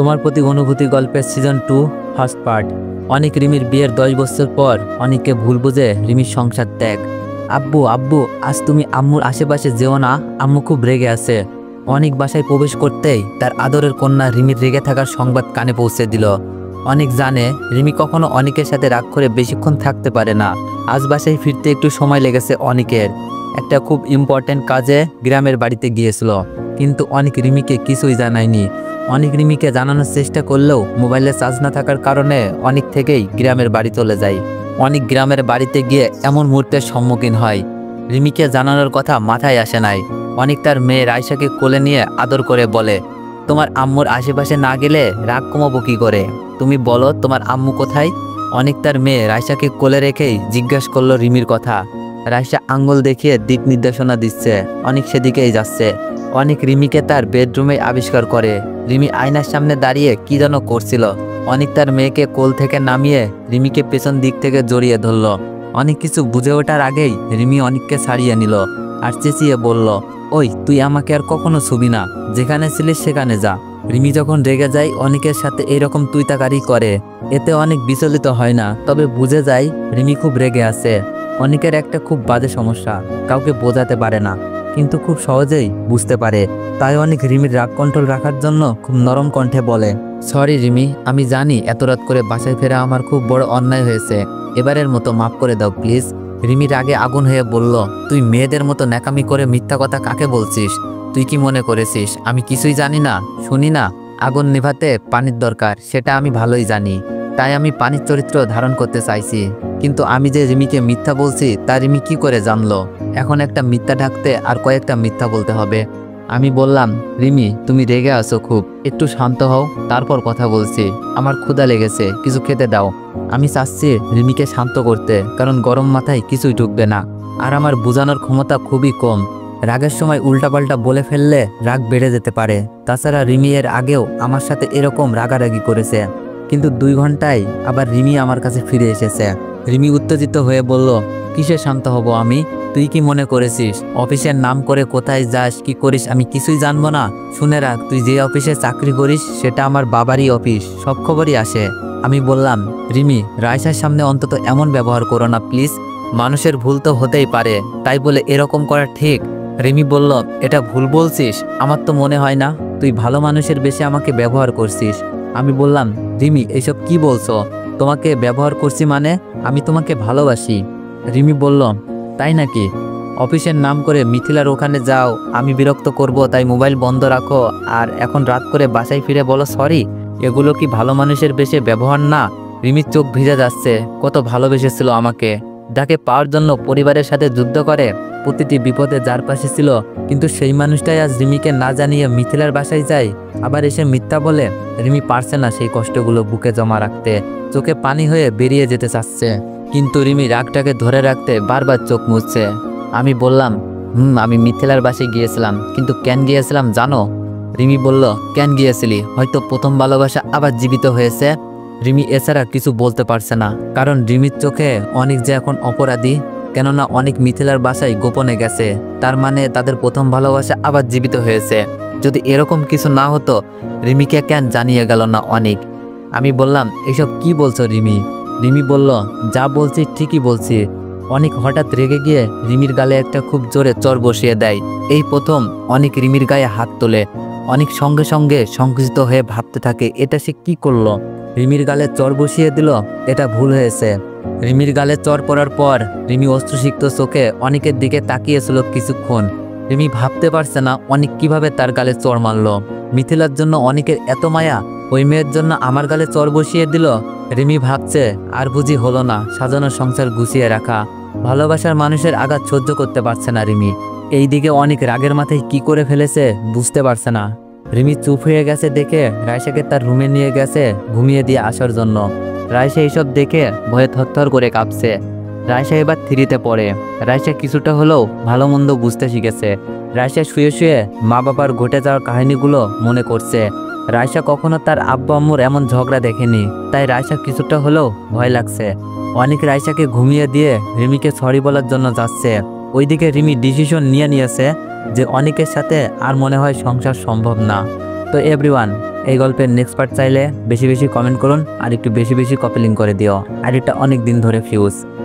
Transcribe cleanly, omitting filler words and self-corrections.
তোমার প্রতি অনুভূতি গল্পের সিজন 2 ফার্স্ট পার্ট। অনিক রিমির বিয়ের 10 বছর পর অনিককে ভুল বুঝে রিমির সংসার ত্যাগ। আব্বু আব্বু আজ তুমি আম্মুর আশেপাশে যেও না, আম্মু খুব রেগে আছে। অনিক বাসায় প্রবেশ করতেই তার আদরের কন্যা রিমির রেগে থাকার সংবাদ কানে পৌঁছে দিল। অনিক জানে রিমি কখনো অনিকের সাথে রাগ করে বেশিক্ষণ থাকতে পারে না। আজ বাসায় ফিরতে একটু সময় লেগেছে অনিকের। একটা খুব ইম্পর্টেন্ট কাজে গ্রামের বাড়িতে গিয়েছিল, কিন্তু অনিক রিমিকে কিছুই জানায়নি। অনিক রিমিকে জানানোর চেষ্টা করলেও মোবাইলে চার্জ না থাকার কারণে অনিক থেকেই গ্রামের বাড়ি চলে যায়। অনিক গ্রামের বাড়িতে গিয়ে এমন মুহূর্তের সম্মুখীন হয় রিমিকে জানানোর কথা মাথায় আসে নাই। অনিক তার মেয়ে রাইসাকে কোলে নিয়ে আদর করে বলে, তোমার আম্মুর আশেপাশে না গেলে রাগ কমাবো কি করে? তুমি বলো তোমার আম্মু কোথায়? অনিক তার মেয়ে রাইসাকে কোলে রেখেই জিজ্ঞাসা করলো রিমির কথা। রাইসা আঙ্গুল দেখিয়ে দিক নির্দেশনা দিচ্ছে, অনিক সেদিকেই যাচ্ছে। অনিক রিমিকে তার বেডরুমে আবিষ্কার করে রিমি আয়নার সামনে দাঁড়িয়ে কি যেন করছিল। অনিক তার মেয়েকে কোল থেকে নামিয়ে রিমিকে পেছন দিক থেকে জড়িয়ে ধরল। অনিক কিছু বুঝে ওঠার আগেই রিমি অনিককে ছাড়িয়ে নিল আর চেঁচিয়ে বলল, ওই তুই আমাকে আর কখনো ছুবি না, যেখানে ছিলিস সেখানে যা। রিমি যখন রেগে যায় অনিকের সাথে এরকম তুইতাকারি করে, এতে অনেক বিচলিত হয় না, তবে বুঝে যায় রিমি খুব রেগে আছে। অনিকের একটা খুব বাজে সমস্যা, কাউকে বোঝাতে পারে না, কিন্তু খুব সহজেই বুঝতে পারে। তাই অনিক রিমির রাগ কন্ট্রোল রাখার জন্য খুব নরম কণ্ঠে বলে, সরি রিমি, আমি জানি এত রাত করে বাসায় ফেরা আমার খুব বড় অন্যায় হয়েছে, এবারের মতো মাফ করে দাও প্লিজ। রিমি রাগে আগুন হয়ে বলল, তুই মেয়েদের মতো ন্যাকামি করে মিথ্যা কথা কাকে বলছিস? তুই কি মনে করেছিস আমি কিছুই জানি না? শুনি না, আগুন নেভাতে পানির দরকার, সেটা আমি ভালোই জানি। তাই আমি পানির চরিত্র ধারণ করতে চাইছি, কিন্তু আমি যে রিমিকে মিথ্যা বলছি তা রিমি কি করে জানলো? এখন একটা মিথ্যা ঢাকতে আর কয়েকটা মিথ্যা বলতে হবে। আমি বললাম, রিমি তুমি রেগে আছো খুব, একটু শান্ত হও, তারপর কথা বলছি। আমার ক্ষুধা লেগেছে, কিছু খেতে দাও। আমি চাচ্ছি রিমিকে শান্ত করতে, কারণ গরম মাথায় কিছুই ঢুকবে না, আর আমার বোঝানোর ক্ষমতা খুবই কম। রাগের সময় উল্টাপাল্টা বলে ফেললে রাগ বেড়ে যেতে পারে। তাছাড়া রিমি এর আগেও আমার সাথে এরকম রাগারাগি করেছে, কিন্তু 2 ঘন্টায় আবার রিমি আমার কাছে ফিরে এসেছে। রিমি উত্তেজিত হয়ে বলল, কিসে শান্ত হব আমি? তুই কি মনে করেছিস অফিসের নাম করে কোথায় যাস কি করিস আমি কিছুই জানবো না? শুনে রাখ, তুই যে অফিসে চাকরি করিস সেটা আমার বাবারই অফিস, সব খবরই আসে। আমি বললাম, রিমি রাইসার সামনে অন্তত এমন ব্যবহার করো না প্লিজ, মানুষের ভুল তো হতেই পারে, তাই বলে এরকম করা ঠিক? রিমি বলল, এটা ভুল বলছিস? আমার তো মনে হয় না, তুই ভালো মানুষের বেশি আমাকে ব্যবহার করছিস। আমি বললাম, রিমি এইসব কি বলছো? তোমাকে ব্যবহার করছি মানে? আমি তোমাকে ভালোবাসি। রিমি বলল, তাই নাকি? অফিসের নাম করে মিথিলার ওখানে যাও, আমি বিরক্ত করব তাই মোবাইল বন্ধ রাখো, আর এখন রাত করে বাসায় ফিরে বলো সরি? এগুলো কি ভালো মানুষের বেশি ব্যবহার না? রিমির চোখ ভিজে যাচ্ছে, কত ভালোবেসেছিল আমাকে, যাকে পাওয়ার জন্য পরিবারের সাথে যুদ্ধ করে, প্রতিটি বিপদে যার পাশে ছিল, কিন্তু সেই মানুষটাই আজ রিমিকে না জানিয়ে মিথিলার বাসায় যায়, আবার এসে মিথ্যা বলে। রিমি পারছে না সেই কষ্টগুলো বুকে জমা রাখতে, চোখে পানি হয়ে বেরিয়ে যেতে চাচ্ছে, কিন্তু রিমি রাগটাকে ধরে রাখতে বারবার চোখ মুছছে। আমি বললাম, আমি মিথিলার বাসায় গিয়েছিলাম, কিন্তু কেন গিয়েছিলাম জানো? রিমি বলল, কেন গিয়েছিলি? হয়তো প্রথম ভালোবাসা আবার জীবিত হয়েছে। রিমি এছাড়া কিছু বলতে পারছে না, কারণ রিমির চোখে অনিক যে এখন অপরাধী, কেননা অনিক মিথিলার বাসায় গোপনে গেছে, তার মানে তাদের প্রথম ভালোবাসা আবার জীবিত হয়েছে। যদি এরকম কিছু না হতো রিমিকে কেন জানিয়ে গেল না অনিক? আমি বললাম, এসব কি বলছো রিমি? রিমি বলল, যা বলছি ঠিকই বলছি। অনিক হঠাৎ রেগে গিয়ে রিমির গালে একটা খুব জোরে চর বসিয়ে দেয়। এই প্রথম অনিক রিমির গায়ে হাত তোলে। অনিক সঙ্গে সঙ্গে সংকুচিত হয়ে ভাবতে থাকে, এটা সে কি করলো? রিমির গালে চর বসিয়ে দিল, এটা ভুল হয়েছে। রিমির গালে চর পড়ার পর রিমি অশ্রুসিক্ত চোখে অনিকের দিকে তাকিয়েছিল কিছুক্ষণ। রিমি ভাবতে পারছে না অনিক কিভাবে তার গালে চর মারল। মিথিলার জন্য অনিকের এত মায়া, ওই মেয়ের জন্য আমার গালে চর বসিয়ে দিল। রিমি ভাবছে, আর বুঝি হলো না সাজানো সংসার গুছিয়ে রাখা। ভালোবাসার মানুষের আঘাত সহ্য করতে পারছে না রিমি। এইদিকে অনিক রাগের মাথায় কি করে ফেলেছে বুঝতে পারছে না। রিমি চুপ হয়ে গেছে দেখে রাইসাকে তার রুমে নিয়ে গেছে ঘুমিয়ে দিয়ে আসার জন্য। রাইসা এইসব দেখে ভয়ে থরথর করে কাঁপছে। রাইসা এবার 3তে পড়ে। রাইসা কিছুটা হলেও ভালো মন্দ বুঝতে শিখেছে। রাইসা শুয়ে শুয়ে মা বাবার ঘটে যাওয়ার কাহিনীগুলো মনে করছে। রাইসা কখনো তার আব্বু আম্মুর এমন ঝগড়া দেখেনি, তাই রাইসা কিছুটা হলেও ভয় লাগছে। অনিক রাইসাকে ঘুমিয়ে দিয়ে রিমিকে সরি বলার জন্য যাচ্ছে। ওইদিকে রিমি ডিসিশন নিয়েছে যে অনিকের সাথে আর মনে হয় সংসার সম্ভব না। তো এভরিওয়ান, এই গল্পের নেক্সট পার্ট চাইলে বেশি বেশি কমেন্ট করুন আর একটু বেশি বেশি কপি লিঙ্ক করে দিও। আর এটা অনেক দিন ধরে ফিউজ।